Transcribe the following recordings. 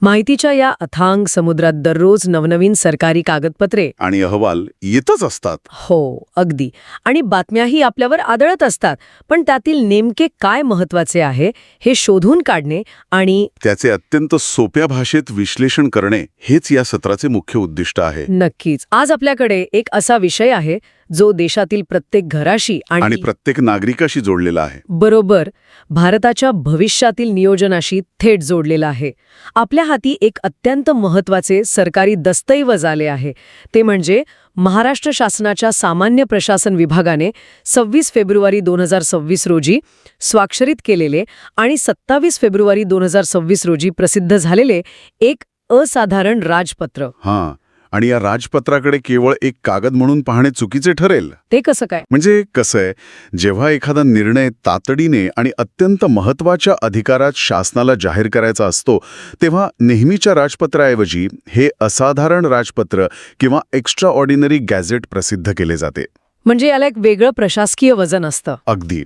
माहितीच्या या अथांग समुद्रात दररोज नवनवीन सरकारी कागदपत्रे आणि अहवाल येतच असतात. हो अगदी. आणि बातम्याही आपल्यावर आदळत असतात. पण त्यातील नेमके काय महत्वाचे आहे हे शोधून काढणे आणि त्याचे अत्यंत सोप्या भाषेत विश्लेषण करणे हेच या सत्राचे मुख्य उद्दिष्ट आहे. नक्कीच आज आपल्याकडे एक असा विषय आहे जो देशातील प्रत्येक घराशी आणि प्रत्येक नागरिकाशी जोडलेला आहे. बरोबर भारताच्या भविष्यातील नियोजनाशी थेट जोडलेला आहे. आपल्या हाती एक अत्यंत महत्वाचे सरकारी दस्तऐवज आले आहे. ते म्हणजे महाराष्ट्र शासनाच्या सामान्य प्रशासन विभागाने 26 फेब्रुवारी 2026 रोजी स्वाक्षरित केलेले आणि 27 फेब्रुवारी 2026 रोजी प्रसिद्ध झालेले एक असाधारण राजपत्र. हां, आणि या राजपत्राकडे केवळ एक कागद म्हणून पाहणे चुकीचे ठरेल. ते कसं काय? म्हणजे कसं आहे, जेव्हा एखादा निर्णय तातडीने आणि अत्यंत महत्त्वाच्या अधिकारात शासनाला जाहीर करायचा असतो, तेव्हा नेहमीच्या राजपत्राऐवजी हे असाधारण राजपत्र किंवा एक्स्ट्रा ऑर्डिनरी गॅझेट प्रसिद्ध केले जाते. म्हणजे याला एक वेगळं प्रशासकीय वजन असतं. अगदी.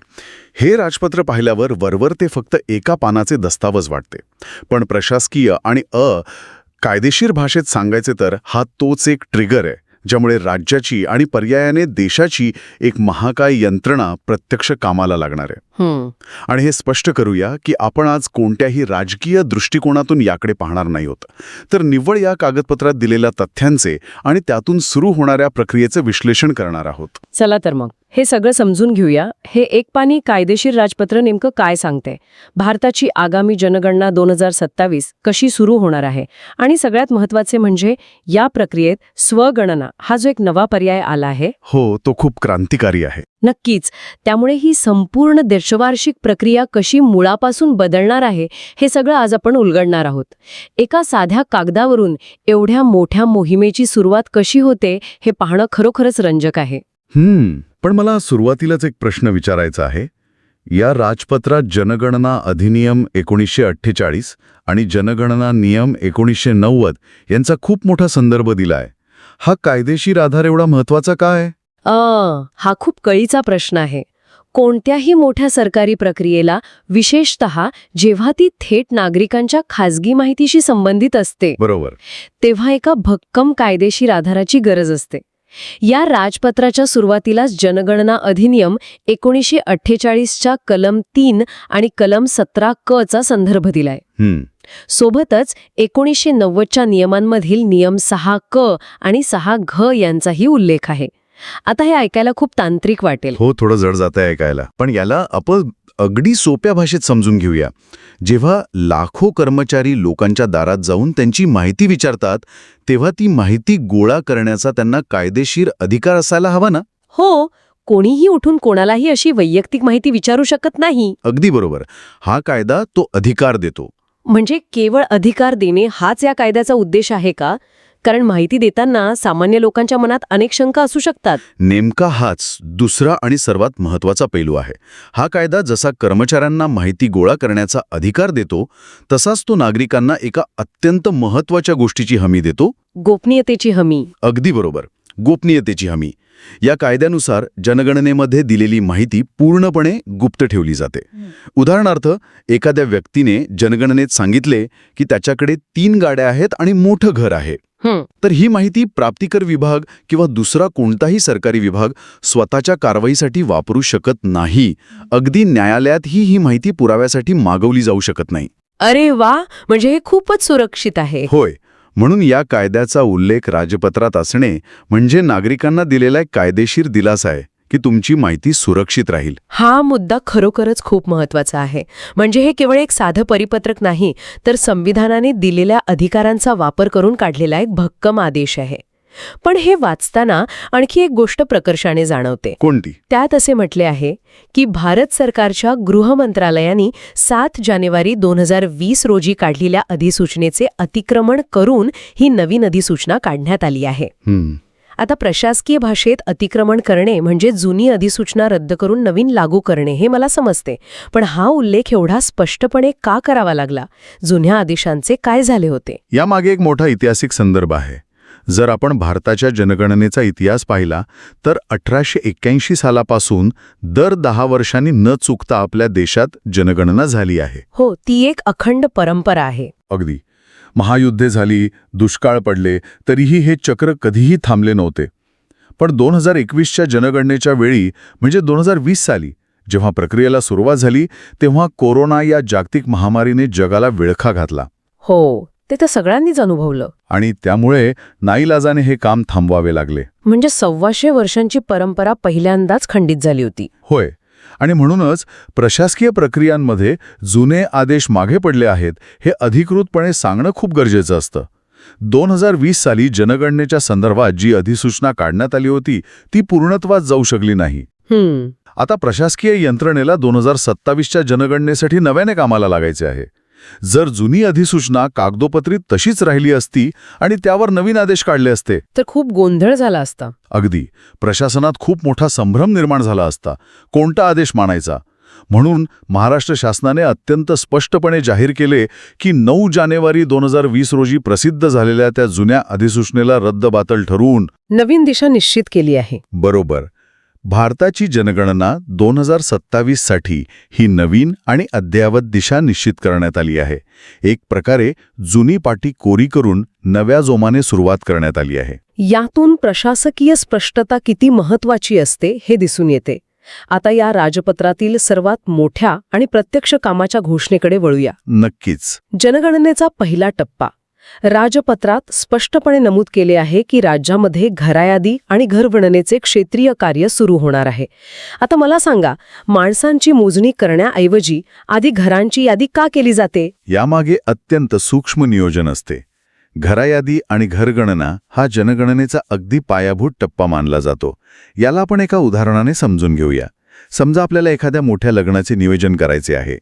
हे राजपत्र पाहिल्यावर वरवर ते फक्त एका पानाचे दस्तावेज वाटते, पण प्रशासकीय आणि कायदेशीर भाषेत सांगायचे तर हा तोच एक ट्रिगर आहे, ज्यामुळे राज्याची आणि पर्यायाने देशाची एक महाकाय यंत्रणा प्रत्यक्ष कामाला लागणार आहे. आणि हे स्पष्ट करूया की आपण आज कोणत्याही राजकीय दृष्टिकोनातून याकडे पाहणार नाही होत, तर निव्वळ या कागदपत्रात दिलेल्या तथ्यांचे आणि त्यातून सुरू होणाऱ्या प्रक्रियेचे विश्लेषण करणार आहोत. चला तर मग हे सगळं समजून घेऊया. हे एक पानी कायदेशीर राजपत्र नेमकं काय सांगते, भारताची आगामी जनगणना 2027 कशी सुरू होणार आहे, आणि सगळ्यात महत्त्वाचे म्हणजे या प्रक्रियेत स्वगणना हा जो एक नवा पर्याय आला आहे. हो, तो खूप क्रांतिकारी आहे. नक्कीच. त्यामुळे ही संपूर्ण दशवार्षिक प्रक्रिया कशी मुळापासून बदलणार आहे हे सगळं आज आपण उलगडणार आहोत. एका साध्या कागदावरून एवढ्या मोठ्या मोहिमेची सुरुवात कशी होते हे पाहणं खरोखरच रंजक आहे. पण मला सुरुवातीलाच एक प्रश्न विचारायचा आहे. या राजपत्रात जनगणना अधिनियम 1948 आणि जनगणना नियम 1990 यांचा खूप मोठा संदर्भ दिलाय. हा कायदेशीर आधार एवढा महत्वाचा काय? हा खूप कळीचा प्रश्न आहे. कोणत्याही मोठ्या सरकारी प्रक्रियेला, विशेषतः जेव्हा ती थेट नागरिकांच्या खासगी माहितीशी संबंधित असते, बरोबर, तेव्हा एका भक्कम कायदेशीर आधाराची गरज असते. या राजपत्राच्या सुरुवातीलाच जनगणना अधिनियम 1948च्या कलम 3 आणि कलम 17 क चा संदर्भ दिलाय. सोबतच 1990च्या नियमांमधील नियम 6 क आणि 6 घ यांचाही उल्लेख आहे. आता हे ऐकायला खूप तांत्रिक वाटेल. हो, थोडं जड जातंय ऐकायला, पण याला आपण अगदी सोप्या भाषेत समजून घेऊया. जेव्हा लाखो कर्मचारी लोकांच्या दारात जाऊन त्यांची माहिती विचारतात, तेव्हा ती माहिती गोळा करण्याचा त्यांना कायदेशीर अधिकार असायला हवा ना? हो, कोणीही उठून कोणालाही अशी वैयक्तिक माहिती विचारू शकत नाही. अगदी बरोबर. हा कायदा तो अधिकार देतो. म्हणजे केवळ अधिकार देणे हाच या कायद्याचा उद्देश आहे का? कारण माहिती देताना सामान्य लोकांच्या मनात अनेक शंका असू शकतात. नेमका हाच दुसरा आणि सर्वात महत्त्वाचा पैलू आहे. हा कायदा जसा कर्मचाऱ्यांना माहिती गोळा करण्याचा अधिकार देतो, तसाच तो नागरिकांना एका अत्यंत महत्त्वाच्या गोष्टीची हमी देतो. गोपनीयतेची हमी. अगदी बरोबर, गोपनीयतेची हमी. या कायद्यानुसार जनगणनेमध्ये दिलेली माहिती पूर्णपणे गुप्त ठेवली जाते. उदाहरणार्थ, एखाद्या व्यक्तीने जनगणनेत सांगितले की त्याच्याकडे 3 गाड्या आहेत आणि मोठं घर आहे, तर ही माहिती प्राप्तिकर विभाग किंवा दुसरा कोणताही सरकारी विभाग स्वतःच्या कारवाईसाठी वापरू शकत नाही. अगदी न्यायालयातही ही माहिती पुराव्यासाठी मागवली जाऊ शकत नाही. अरे वा, म्हणजे हे खूपच सुरक्षित आहे. होय. म्हणून या कायद्याचा उल्लेख राजपत्रात असणे म्हणजे नागरिकांना दिलेला एक कायदेशीर दिलासा आहे की तुमची माहिती सुरक्षित राहील. हा मुद्दा खरोखरच खूप महत्वाचा आहे. म्हणजे हे केवळ एक साधं परिपत्रक नाही, तर संविधानाने दिलेल्या अधिकारांचा वापर करून काढलेला एक भक्कम आदेश आहे. पण हे वाचताना आणखी एक गोष्ट प्रकर्षाने जाणवते. कोणती? त्यात असे म्हटले आहे की भारत सरकारच्या गृह मंत्रालयाने 7 जानेवारी 2020 रोजी काढलेल्या अधिसूचनेचे अतिक्रमण करून ही नवीन अधिसूचना काढण्यात आली आहे. आता प्रशासकीय भाषेत अतिक्रमण करणे म्हणजे जुनी अधिसूचना रद्द करून नवीन लागू करणे हे मला समजते. पण हा उल्लेख एवढा स्पष्टपणे का करावा लागला? जुन्या आदेशांचे काय झाले होते? यामागे एक मोठा ऐतिहासिक संदर्भ आहे. जर आपण भारताच्या जनगणनेचा इतिहास पाहिला तर 1881 सालापासून दर 10 वर्षांनी न चुकता आपल्या देशात जनगणना झाली आहे. हो, ती एक अखंड परंपरा आहे. अगदी. महायुद्धे झाली, दुष्काळ पडले, तरीही हे चक्र कधीही थांबले नव्हते. पण 2021च्या जनगणनेच्या वेळी म्हणजे 2020 साली जेव्हा प्रक्रियेला सुरुवात झाली तेव्हा कोरोना या जागतिक महामारीने जगाला विळखा घातला. हो, ते तर सगळ्यांनीच अनुभवलं. आणि त्यामुळे नाईलाजाने हे काम थांबवावे लागले. म्हणजे 125 वर्षांची परंपरा पहिल्यांदाच खंडित झाली होती. होय. आणि म्हणूनच प्रशासकीय प्रक्रियांमध्ये जुने आदेश मागे पडले आहेत हे अधिकृतपणे सांगणं खूप गरजेचं असतं. 2020 साली जनगणनेच्या संदर्भात जी अधिसूचना काढण्यात आली होती ती पूर्णत्वास जाऊ शकली नाही. आता प्रशासकीय यंत्रणेला 2027च्या जनगणनेसाठी नव्याने कामाला लागायचे आहे. जर जुनी अधिसूचना कागदोपत्री तशीच राहिली असती आणि त्यावर नवीन आदेश काढले असते तर खूप गोंधळ झाला असता. अगदी प्रशासनात खूप मोठा संभ्रम निर्माण झाला असता. कोणता आदेश मानायचा? म्हणून महाराष्ट्र शासनाने अत्यंत स्पष्टपणे जाहीर केले की 9 जानेवारी 2020 रोजी प्रसिद्ध झालेल्या त्या जुन्या अधिसूचनेला रद्दबातल ठरवून नवीन दिशा निश्चित केली आहे. बरोबर. भारताची जनगणना 2027 साठी ही नवीन आणि अद्ययावत दिशा निश्चित करण्यात आली आहे. एक प्रकारे जुनी पाटी कोरी करून नव्या जोमाने सुरुवात करण्यात आली आहे. यातून प्रशासकीय स्पष्टता किती महत्वाची असते हे दिसून येते. आता या राजपत्रातील सर्वात मोठ्या आणि प्रत्यक्ष कामाच्या घोषणेकडे वळूया. नक्कीच. जनगणनेचा पहिला टप्पा. राजपत्रात स्पष्टपणे नमूद केले आहे की राज्यामध्ये घरायादी आणि घरगणनेचे क्षेत्रीय कार्य सुरू होणार आहे. आता मला सांगा, माणसांची मोजणी करण्याऐवजी आधी घरांची यादी का केली जाते? यामागे अत्यंत सूक्ष्म नियोजन असते. घरायादी आणि घरगणना हा जनगणनेचा अगदी पायाभूत टप्पा मानला जातो. याला आपण एका उदाहरणाने समजून घेऊया. समजा आपल्याला एखाद्या मोठ्या लग्नाचे नियोजन करायचे आहे,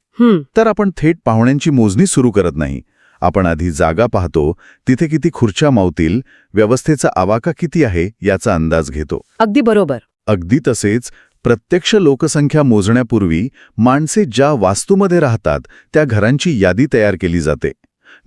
तर आपण थेट पाहुण्यांची मोजणी सुरू करत नाही. आपण आधी जागा पाहतो, तिथे किती खुर्च्या मावतील, व्यवस्थेचा आवाका किती आहे याचा अंदाज घेतो. अगदी बरोबर. अगदी तसेच प्रत्यक्ष लोकसंख्या मोजण्यापूर्वी माणसे ज्या वास्तूमध्ये राहतात त्या घरांची यादी तयार केली जाते.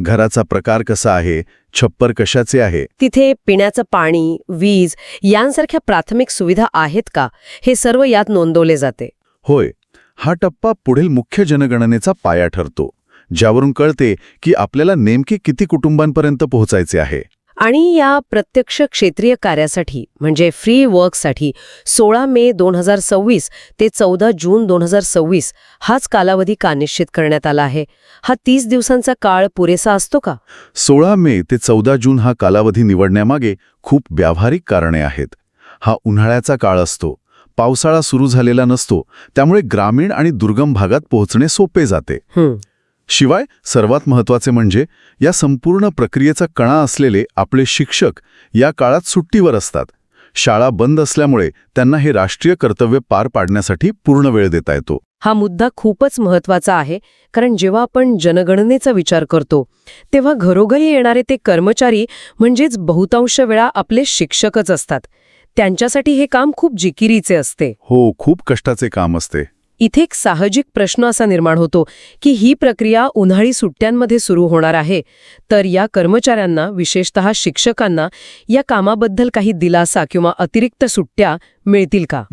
घराचा प्रकार कसा आहे, छप्पर कशाचे आहे, तिथे पिण्याचं पाणी, वीज यांसारख्या प्राथमिक सुविधा आहेत का, हे सर्व यात नोंदवले जाते. होय. हा टप्पा पुढील मुख्य जनगणनेचा पाया ठरतो, ज्यावरून कळते की आपल्याला नेमके किती कुटुंबांपर्यंत पोहोचायचे आहे. आणि या प्रत्यक्ष क्षेत्रीय कार्यासाठी म्हणजे फ्री वर्कसाठी 16 मे 2026 ते 14 जून 2026 हाच कालावधी का निश्चित करण्यात आला आहे? हा 30 दिवसांचा काळ पुरेसा असतो का? 16 मे ते 14 जून हा कालावधी निवडण्यामागे खूप व्यावहारिक कारणे आहेत. हा उन्हाळ्याचा काळ असतो, पावसाळा सुरू झालेला नसतो, त्यामुळे ग्रामीण आणि दुर्गम भागात पोहोचणे सोपे जाते. शिवाय सर्वात महत्त्वाचे म्हणजे या संपूर्ण प्रक्रियेचा कणा असलेले आपले शिक्षक या काळात सुट्टीवर असतात. शाळा बंद असल्यामुळे त्यांना हे राष्ट्रीय कर्तव्य पार पाडण्यासाठी पूर्ण वेळ देता येतो. हा मुद्दा खूपच महत्वाचा आहे, कारण जेव्हा आपण जनगणनेचा विचार करतो तेव्हा घरोघरी येणारे ते कर्मचारी म्हणजेच बहुतांश वेळा आपले शिक्षकच असतात. त्यांच्यासाठी हे काम खूप जिकिरीचे असते. हो, खूप कष्टाचे काम असते. इथे एक साहजिक प्रश्न असा निर्माण होतो की ही प्रक्रिया उन्हाळी सुट्ट्यांमध्ये सुरू होणार आहे, तर या कर्मचाऱ्यांना, विशेषतः शिक्षकांना, या कामाबद्दल काही दिलासा किंवा अतिरिक्त सुट्ट्या मिळतील का?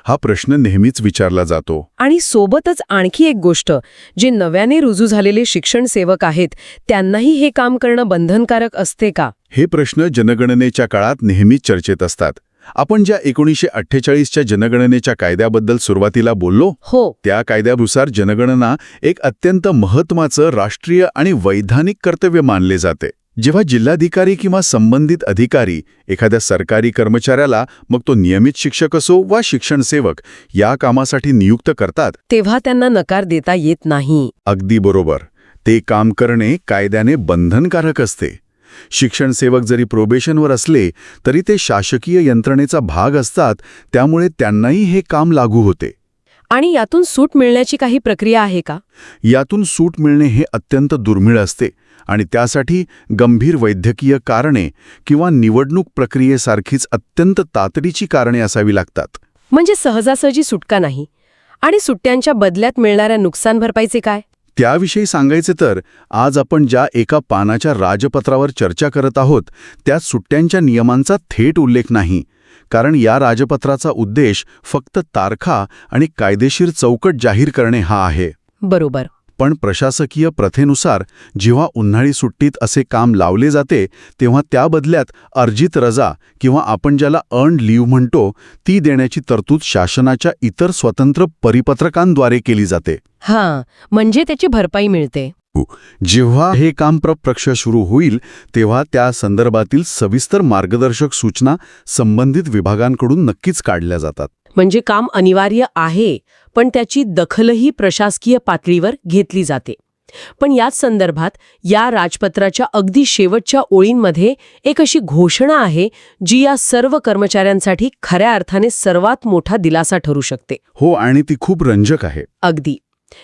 हा प्रश्न नेहमीच विचारला जातो. आणि सोबतच आणखी एक गोष्ट, जे नव्याने रुजू झालेले शिक्षण सेवक आहेत त्यांनाही हे काम करणं बंधनकारक असते का? हे प्रश्न जनगणनेच्या काळात नेहमीच चर्चेत असतात. आपण ज्या 1948च्या जनगणनेच्या कायद्याबद्दल सुरुवातीला बोललो, त्या कायद्यानुसार जनगणना एक अत्यंत महत्त्वाचं राष्ट्रीय आणि वैधानिक कर्तव्य मानले जाते. जेव्हा जिल्हाधिकारी किंवा संबंधित अधिकारी एखाद्या सरकारी कर्मचाऱ्याला, मग तो नियमित शिक्षक असो वा शिक्षणसेवक, या कामासाठी नियुक्त करतात तेव्हा त्यांना नकार देता येत नाही. अगदी बरोबर. ते काम करणे कायद्याने बंधनकारक असते. शिक्षणसेवक जरी प्रोबेशनवर असले तरी ते शासकीय यंत्रणेचा भाग असतात, त्यामुळे त्यांनाही हे काम लागू होते. आणि यातून सूट मिळण्याची काही प्रक्रिया आहे का? यातून सूट मिळणे हे अत्यंत दुर्मिळ असते आणि त्यासाठी गंभीर वैद्यकीय कारणे किंवा निवडणूक प्रक्रियेसारखीच अत्यंत तातडीची कारणे असावी लागतात. म्हणजे सहजासहजी सुटका नाही. आणि सुट्ट्यांच्या बदल्यात मिळणाऱ्या नुकसान भरपाईचे काय? त्याविषयी सांगायचे तर आज आपण ज्या एका पानाच्या राजपत्रावर चर्चा करत आहोत त्यात सुट्ट्यांच्या नियमांचा थेट उल्लेख नाही, कारण या राजपत्राचा उद्देश फक्त तारखा आणि कायदेशीर चौकट जाहीर करणे हा आहे. बरोबर. पण प्रशासकीय प्रथेनुसार जेव्हा उन्हाळी सुट्टीत असे काम लावले जाते तेव्हा त्या बदल्यात अर्जित रजा किंवा आपण ज्याला अर्न्ड लीव्ह म्हणतो ती देण्याची तरतूद शासनाच्या इतर स्वतंत्र परिपत्रकांद्वारे केली जाते. हां, म्हणजे त्याची भरपाई मिळते. जेव्हा हे काम प्रत्यक्ष सुरू होईल तेव्हा त्या संदर्भातील सविस्तर मार्गदर्शक सूचना संबंधित विभागांकडून नक्कीच काढल्या जातात. म्हणजे काम अनिवार्य आहे, पण त्याची दखलही प्रशासकीय पातळीवर घेतली जाते. पण याच संदर्भात या राजपत्राच्या अगदी शेवटच्या ओळींमध्ये एक अशी घोषणा आहे जी या सर्व कर्मचाऱ्यांसाठी खऱ्या अर्थाने सर्वात मोठा दिलासा ठरू शकते. हो, आणि ती खूप रंजक आहे. अगदी.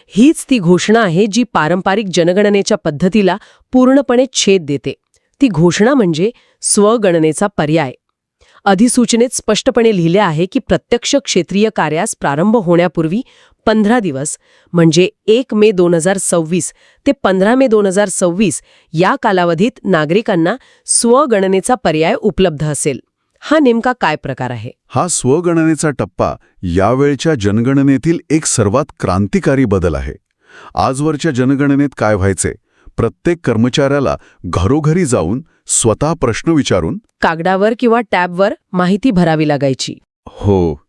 हीच ती घोषणा आहे जी पारंपरिक जनगणनेच्या पद्धतीला पूर्णपणे छेद देते. ती घोषणा म्हणजे स्वगणनेचा पर्याय. अधिसूचनेत स्पष्टपणे लिहिले आहे की प्रत्यक्ष क्षेत्रीय कार्यास प्रारंभ होण्यापूर्वी 15 दिवस म्हणजे 1 मे 2026 ते 15 मे 2026 या कालावधीत नागरिकांना स्वगणनेचा पर्याय उपलब्ध असेल. हा नेमका काय प्रकार आहे? हा स्वगणनेचा टप्पा यावेळच्या जनगणनेतील एक सर्वात क्रांतिकारी बदल आहे. आजवरच्या जनगणनेत काय व्हायचे? प्रत्येक कर्मचाऱ्याला घरोघरी जाऊन स्वतः प्रश्न विचारून कागदावर किंवा टॅबवर माहिती भरावी लागायची. हो,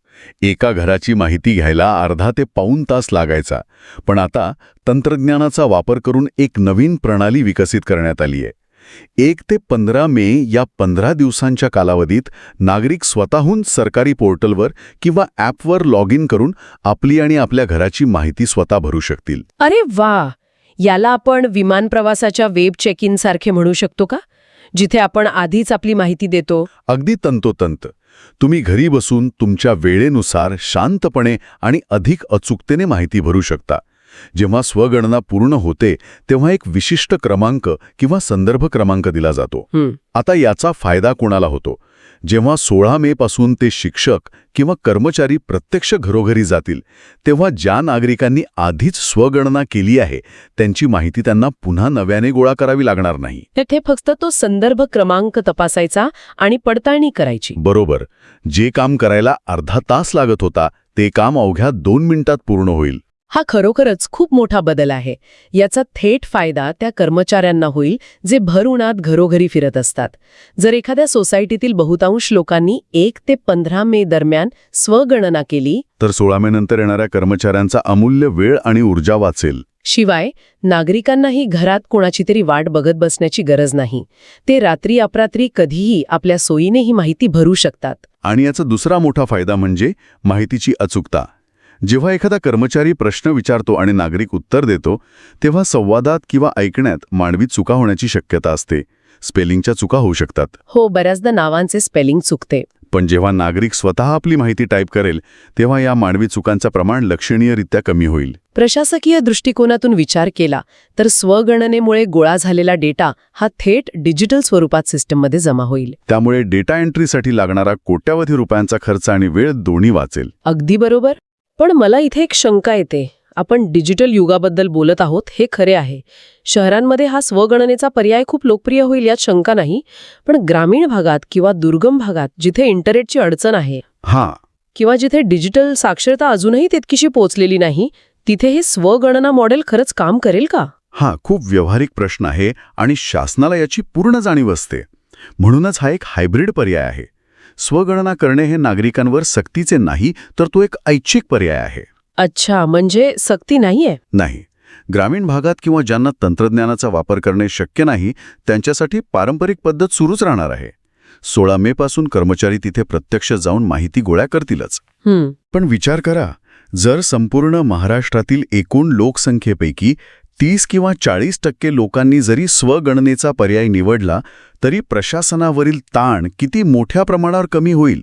एका घराची माहिती घ्यायला अर्धा ते पाऊण तास लागायचा. पण आता तंत्रज्ञानाचा वापर करून एक नवीन प्रणाली विकसित करण्यात आली आहे. 1 ते 15 मे या 15 दिवसांच्या कालावधीत नागरिक स्वतःहून सरकारी पोर्टलवर किंवा ॲपवर लॉग इन करून आपली आणि आपल्या घराची माहिती स्वतः भरू शकतील. अरे वा! याला आपण विमान प्रवासाच्या वेब चेक इन सारखे म्हणू शकतो का, जिथे आपण आधीच आपली माहिती देतो? अगदी तंतोतंत. तुम्ही घरी बसून तुमच्या वेळेनुसार शांतपणे आणि अधिक अचूकतेने माहिती भरू शकता. जेव्हा स्वगणना पूर्ण होते तेव्हा एक विशिष्ट क्रमांक किंवा संदर्भ क्रमांक दिला जातो. आता याचा फायदा कोणाला होतो? जेव्हा 16 मे पासून ते शिक्षक किंवा कर्मचारी प्रत्यक्ष घरोघरी जातील तेव्हा ज्या नागरिकांनी आधीच स्वगणना केली आहे त्यांची माहिती त्यांना पुन्हा नव्याने गोळा करावी लागणार नाही. तेथे फक्त तो संदर्भ क्रमांक तपासायचा आणि पडताळणी करायची. बरोबर. जे काम करायला अर्धा तास लागत होता ते काम अवघ्या 2 मिनिटात पूर्ण होईल. हा खरोखरच खूप मोठा बदल आहे. याचा थेट फायदा त्या कर्मचाऱ्यांना होईल जे भर उन्हात घरोघरी फिरत असतात. जर एखाद्या सोसायटीतील बहुतांश लोकांनी 1 ते 15 मे दरम्यान स्वगणना केली तर 16 मे नंतर येणाऱ्या कर्मचाऱ्यांचा अमूल्य वेळ आणि ऊर्जा वाचेल. शिवाय नागरिकांनाही घरात कोणाची तरी वाट बघत बसण्याची गरज नाही. ते रात्री अपरात्री कधीही आपल्या सोयीने ही माहिती भरू शकतात. आणि याचा दुसरा मोठा फायदा म्हणजे माहितीची अचूकता. जेव्हा एखादा कर्मचारी प्रश्न विचारतो आणि नागरिक उत्तर देतो तेव्हा संवादात किंवा ऐकण्यात मानवी चुका होण्याची शक्यता असते. स्पेलिंगच्या चुका होऊ शकतात. हो, बऱ्याचदा नावांचे स्पेलिंग चुकते. पण जेव्हा नागरिक स्वतः आपली माहिती टाईप करेल तेव्हा या मानवी चुकांचं प्रमाण लक्षणीयरित्या कमी होईल. प्रशासकीय दृष्टिकोनातून विचार केला तर स्वगणनेमुळे गोळा झालेला डेटा हा थेट डिजिटल स्वरूपात सिस्टममध्ये जमा होईल. त्यामुळे डेटा एंट्रीसाठी लागणारा कोट्यावधी रुपयांचा खर्च आणि वेळ दोन्ही वाचेल. अगदी बरोबर. पण मला इथे एक शंका येते. आपण डिजिटल युगाबद्दल बोलत आहोत हे खरे आहे. शहरांमध्ये हा स्वगणनेचा पर्याय खूप लोकप्रिय होईल यात शंका नाही. पण ग्रामीण भागात किंवा दुर्गम भागात जिथे इंटरनेटची अडचण आहे किंवा जिथे डिजिटल साक्षरता अजूनही तितकीशी पोचलेली नाही तिथे हे स्वगणना मॉडेल खरंच काम करेल का? हा खूप व्यावहारिक प्रश्न आहे आणि शासनाला याची पूर्ण जाणीव असते. म्हणूनच हा एक हायब्रिड पर्याय आहे. स्वगणना करणे हे नागरिकांवर सक्तीचे नाही तर तो एक ऐच्छिक पर्याय आहे. अच्छा, म्हणजे सक्ती नाहीये? नाही. ग्रामीण भागात किंवा ज्यांना तंत्रज्ञानाचा वापर करणे शक्य नाही त्यांच्यासाठी पारंपरिक पद्धत सुरूच राहणार आहे. 16 मे पासून कर्मचारी तिथे प्रत्यक्ष जाऊन माहिती गोळा करतीलच. पण विचार करा, जर संपूर्ण महाराष्ट्रातील एकूण लोकसंख्येपैकी 30 किंवा 40% लोकांनी जरी स्वगणनेचा पर्याय निवडला तरी प्रशासनावरील ताण किती मोठ्या प्रमाणावर कमी होईल.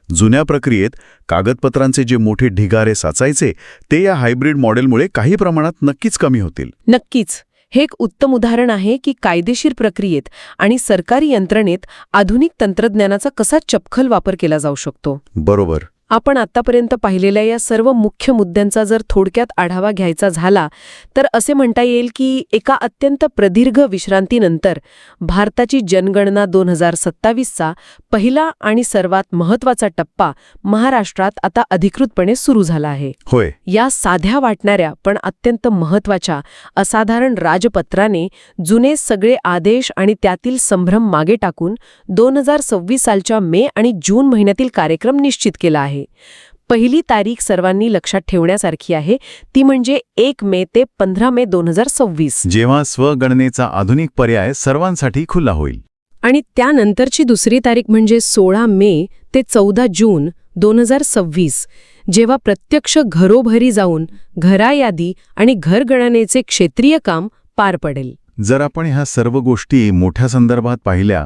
जुन्या प्रक्रियेत कागदपत्रांचे जे मोठे ढिगारे साचायचे ते या हायब्रिड मॉडेलमुळे काही प्रमाणात नक्कीच कमी होतील. नक्कीच. हे एक उत्तम उदाहरण आहे की कायदेशीर प्रक्रियेत आणि सरकारी यंत्रणेत आधुनिक तंत्रज्ञानाचा कसा चपखल वापर केला जाऊ शकतो. बरोबर. आपण आतापर्यंत पाहिलेल्या या सर्व मुख्य मुद्द्यांचा जर थोडक्यात आढावा घ्यायचा झाला तर असे म्हणता येईल की एका अत्यंत प्रदीर्घ विश्रांतीनंतर भारताची जनगणना 2027चा पहिला आणि सर्वात महत्त्वाचा टप्पा महाराष्ट्रात आता अधिकृतपणे सुरू झाला आहे. होय. या साध्या वाटणाऱ्या पण अत्यंत महत्त्वाच्या असाधारण राजपत्राने जुने सगळे आदेश आणि त्यातील संभ्रम मागे टाकून 2026 सालच्या मे आणि जून महिन्यातील कार्यक्रम निश्चित केला आहे. पहिली तारीख सर्वांनी लक्षात ठेवण्यासारखी आहे, ती म्हणजे 1 मे ते 15 मे 2026, जेव्हा स्वगणनेचा आधुनिक पर्याय सर्वांसाठी खुला होईल. आणि त्यानंतरची दुसरी तारीख म्हणजे 16 मे ते 14 जून 2026, जेव्हा प्रत्यक्ष घरोघरी जाऊन घरायादी आणि घरगणनेचे क्षेत्रीय काम पार पडेल. जर आपण ह्या सर्व गोष्टी मोठ्या संदर्भात पाहिल्या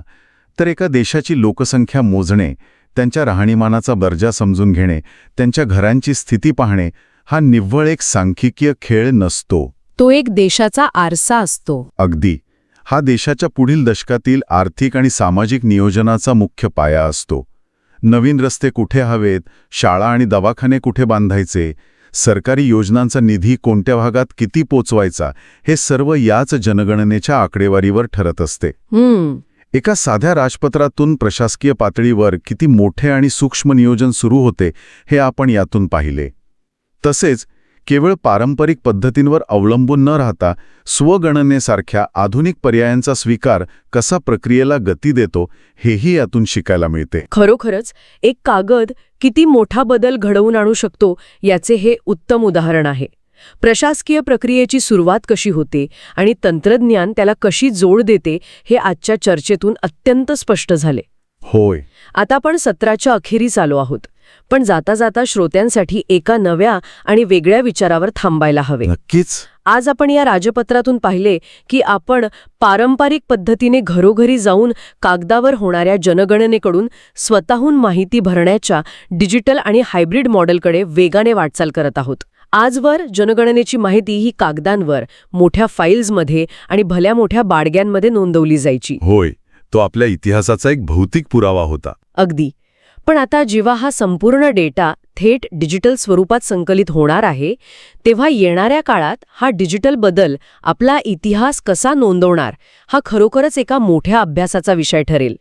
तर एका देशाची लोकसंख्या मोजणे, त्यांच्या राहणीमानाचा दर्जा समजून घेणे, त्यांच्या घरांची स्थिती पाहणे हा निव्वळ एक सांख्यिकीय खेळ नसतो. तो एक देशाचा आरसा असतो. अगदी. हा देशाच्या पुढील दशकातील आर्थिक आणि सामाजिक नियोजनाचा मुख्य पाया असतो. नवीन रस्ते कुठे हवेत, शाळा आणि दवाखाने कुठे बांधायचे, सरकारी योजनांचा निधी कोणत्या भागात किती पोचवायचा, हे सर्व याच जनगणनेच्या आकडेवारीवर ठरत असते. एका साध्या राजपत्रातून प्रशासकीय पातळीवर किती मोठे आणि सूक्ष्म नियोजन सुरू होते हे आपण यातून पाहिले. तसेच केवळ पारंपरिक पद्धतींवर अवलंबून न राहता स्वगणनेसारख्या आधुनिक पर्यायांचा स्वीकार कसा प्रक्रियेला गती देतो हेही यातून शिकायला मिळते. खरोखरच एक कागद किती मोठा बदल घडवून आणू शकतो याचे हे उत्तम उदाहरण आहे. प्रशासकीय प्रक्रियेची सुरुवात कशी होते आणि तंत्रज्ञान त्याला कशी जोड देते हे आजच्या चर्चेतून अत्यंत स्पष्ट झाले. होय. आता आपण सत्राच्या अखेरीस आलो आहोत, पण जाता जाता श्रोत्यांसाठी एका नव्या आणि वेगळ्या विचारावर थांबायला हवे. नक्कीच. आज आपण या राजपत्रातून पाहिले की आपण पारंपरिक पद्धतीने घरोघरी जाऊन कागदावर होणाऱ्या जनगणनेकडून स्वतःहून माहिती भरण्याच्या डिजिटल आणि हायब्रिड मॉडेलकडे वेगाने वाटचाल करत आहोत. आजवर जनगणनेची माहिती ही कागदांवर, मोठ्या फाईल्समध्ये आणि भल्या मोठ्या बाडग्यांमध्ये नोंदवली जायची. होय. तो आपल्या इतिहासाचा एक भौतिक पुरावा होता. अगदी. पण आता जेव्हा हा संपूर्ण डेटा थेट डिजिटल स्वरूपात संकलित होणार आहे, तेव्हा येणाऱ्या काळात हा डिजिटल बदल आपला इतिहास कसा नोंदवणार हा खरोखरच एका मोठ्या अभ्यासाचा विषय ठरेल.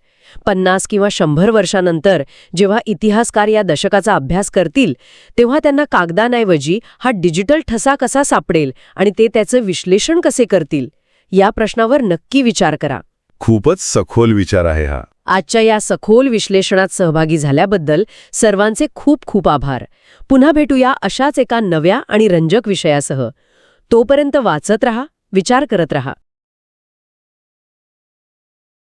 50 किंवा 100 वर्षांनंतर जेव्हा इतिहासकार या दशकाचा अभ्यास करतील, तेव्हा त्यांना कागदांऐवजी हा डिजिटल ठसा कसा सापडेल आणि ते त्याचं विश्लेषण कसे करतील, या प्रश्नावर नक्की विचार करा. खूपच सखोल विचार आहे हा. आजच्या या सखोल विश्लेषणात सहभागी झाल्याबद्दल सर्वांचे खूप खूप आभार. पुन्हा भेटूया अशाच एका नव्या आणि रंजक विषयासह. तोपर्यंत वाचत रहा, विचार करत रहा.